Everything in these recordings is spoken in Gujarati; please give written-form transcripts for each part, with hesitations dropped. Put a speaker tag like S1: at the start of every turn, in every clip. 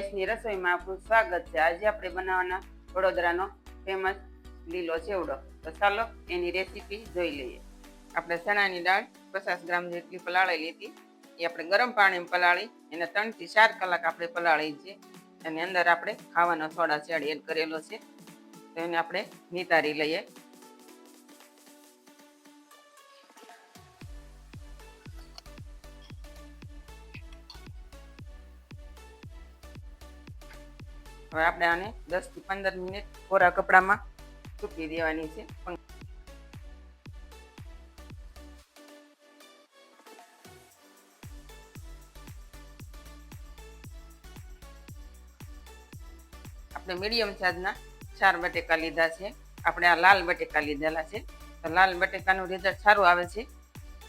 S1: ગેસની રસોઈમાં આપણું સ્વાગત છે। આજે આપણે બનાવવાના વડોદરાનો ફેમસ લીલો ચેવડો। તો ચાલો એની રેસીપી જોઈ લઈએ। આપણે ચણાની દાળ 50 ગ્રામ જેટલી પલાળેલી હતી, એ આપણે ગરમ પાણીમાં પલાળી એને 3 થી 4 કલાક આપણે પલાળી છે। એની અંદર આપણે ખાવાનો સોડા ચાડ એડ કરેલો છે, તો એને આપણે નિતારી લઈએ। હવે આપણે આને 10 થી 15 મિનિટ કોરા કપડામાં સૂકવી દેવાની છે। આપણે મીડિયમ સાઈઝના 4 બટેકા લીધા છે। આપણે આ લાલ બટેકા લીધેલા છે, તો લાલ બટેકાનું રિઝલ્ટ સારું આવે છે।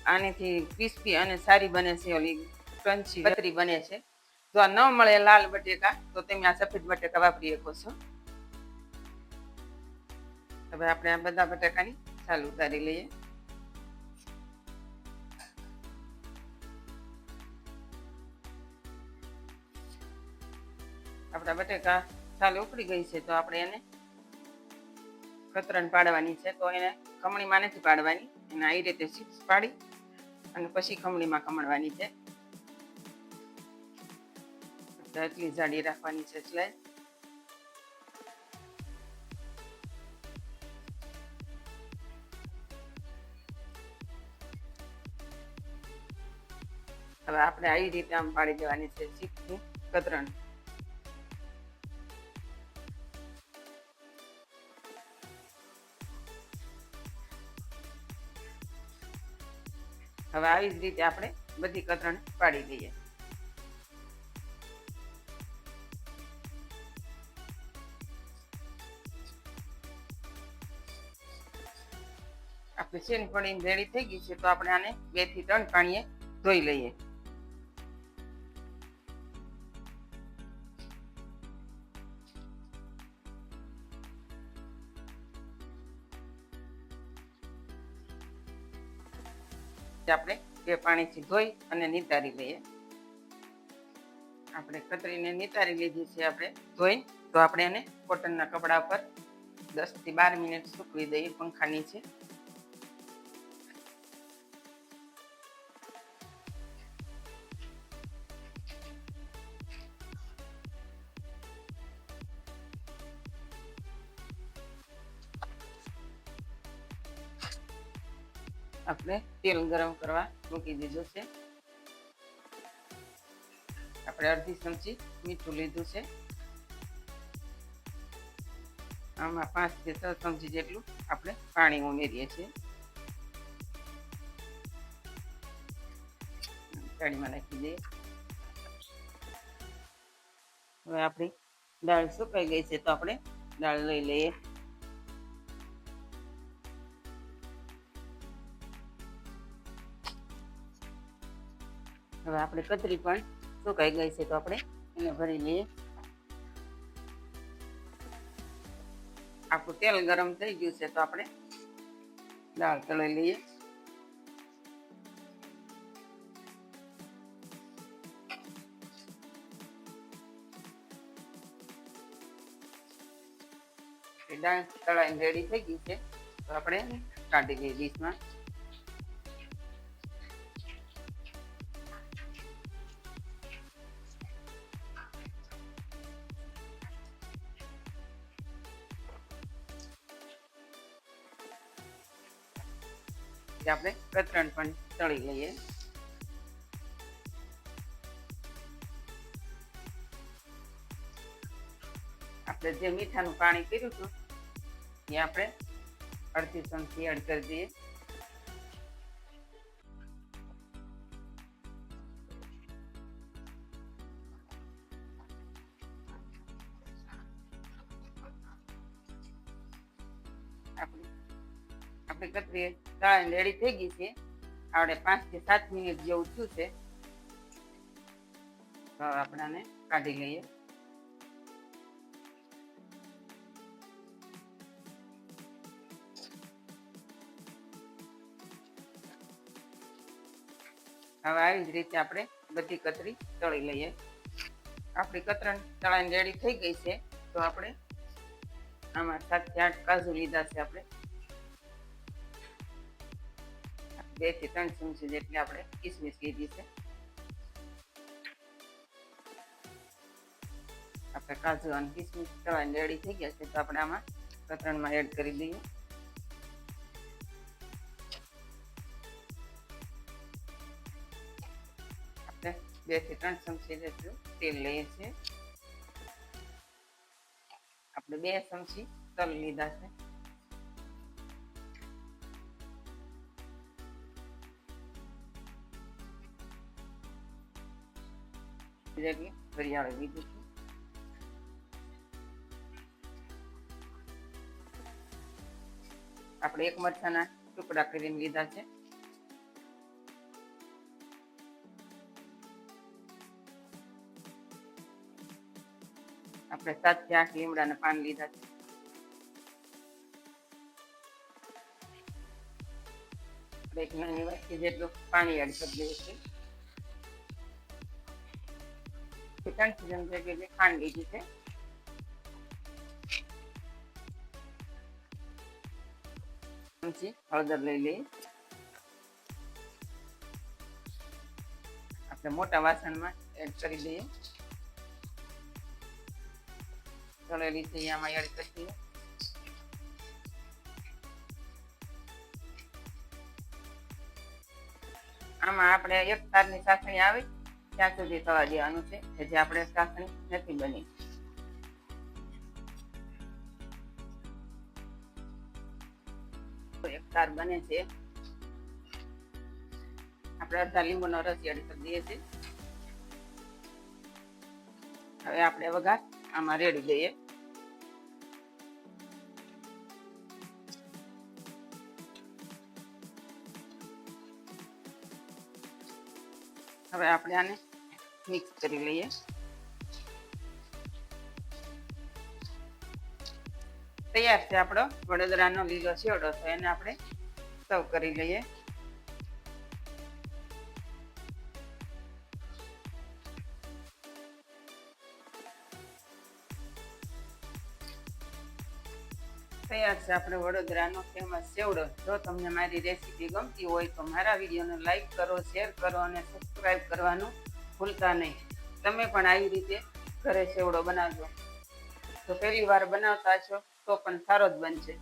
S1: આનેથી ક્રિસ્પી અને સારી બને છે, ઓલી ક્રન્ચી પતરી બને છે। જો આ ન મળે લાલ બટેકા તો તમે આ સફેદ બટેકા વાપરી શકો છો। હવે આપણે આ બધા બટેકાની છાલ ઉતારી લઈએ। આપણા બટેકા છાલ ઉકળી ગઈ છે, તો આપણે એને કતરણ પાડવાની છે। તો એને ખમણીમાં નથી પાડવાની, એને આવી રીતે ચિપ્સ પાડી અને પછી ખમણીમાં ખમણવાની છે। એટલી જાડી રાખવાની છે એટલે હવે આપણે આવી રીતે આમ પાડી દેવાની છે ચીપની કતરણ। હવે આવી જ રીતે આપણે બધી કતરણ પાડી દઈએ। આપણે શેન પડીને રેડી થઈ ગઈ છે, તો આપણે આને 2 થી 3 પાણીએ ધોઈ લઈએ। આપણે 2 પાણીથી ધોઈ અને નિતારી લઈએ। આપણે કતરીને નિતારી લીધી છે આપણે ધોઈ, તો આપણે એને કોટનના કપડા પર 10 થી 12 મિનિટ સૂકવી દઈએ પંખા નીચે। આપણે તેલ ગરમ કરવા મૂકી દીધું છે। આપણે અડધી ચમચી મીઠું લીધું છે, આમાં 5 થી 6 ચમચી જેટલું આપણે પાણી ઉમેરીએ છીએ। કઢીમાં નાખી દઈએ। હવે આપણી દાળ સુકાઈ ગઈ છે, તો આપણે દાળ લઈ લઈએ। હવે આપણે કતરી પણ સુકાઈ ગઈ છે, તો આપણે એને ભરી લઈએ। આપણું તેલ ગરમ થઈ ગયું છે, તો આપણે દાળ તળી લઈએ। દાળ તળાઈને રેડી થઈ ગઈ છે, તો આપણે કાઢી લઈએ ડીશમાં। આપણે કતરણ પણ તળી લઈએ। આપણે જે મીઠાનું પાણી કર્યું હતું એ આપણે અડધી ચમચી એડ કરી દઈએ। આપણી કતરી તળાઈને રેડી થઈ ગઈ છે। આપણે 5 થી 7 મિનિટ જેવું થયું છે, તો આપણે આને કાઢી લઈએ। હવે આવી જ રીતે આપણે બધી કતરી તળી લઈએ। આપણી કતરણ તળાની રેડી થઈ ગઈ છે. તો આપણે આમાં 7 થી 8 કાજુ લીધા છે. આપણે 2 થી 3 ચમચી જેટલી આપણે કિસમિસ લીધી છે. આપણે કાજુ અને કિસમિસ તળાની રેડી થઈ ગયા છે. તો આપણે આમાં કતરણમાં એડ કરી દઈએ. આપણે 2 થી 3 ચમચી જેટલું તેલ લઈએ છીએ. આપણે 2 ચમચી તલ લીધા છે. જેટલી વરિયાળી લીધી છે. આપણે 1 મરચાના ટુકડા કરીને લીધા છે. આપણે 7 થી 8 લીમડાના પાન લીધા છે. આપણે 1 નાની વાટકી જેટલું પાણી એડ કરી દઈએ છીએ. 3 ચમચી જેટલી ખાંડ લીધી છે. ચમચી હળદર લઈ લઈએ. આપણે મોટા વાસણમાં એડ કરી દઈએ. તળેલી છે આમાં એડ કરી દઈએ. આમાં આપણે 1 તારની ચાસણી આવે ત્યાં સુધી થવા દેવાનું છે. જે આપણે ચાસણી નથી બની. એક તાર બને છે. આપણે અડધા લીંબુનો રસ એડ કરી દઈએ છીએ. હવે આપણે વઘાર આમાં રેડી દઈએ. હવે આપણે આને મિક્સ કરી લઈએ. તૈયાર છે આપણો વડોદરાનો લીલો ચેવડો. તો એને આપણે સર્વ કરી લઈએ. તૈયાર છે આપણે વડોદરાનો ફેમસ ચેવડો. જો તમને મારી રેસીપી ગમતી હોય તો મારા વિડીયોને લાઈક કરો, શેર કરો અને સબસ્ક્રાઈબ કરવાનું ભૂલતા નહીં. તમે પણ આવી રીતે ઘરે ચેવડો બનાવજો. તો પહેલી વાર બનાવતા છો તો પણ સારો જ બનશે.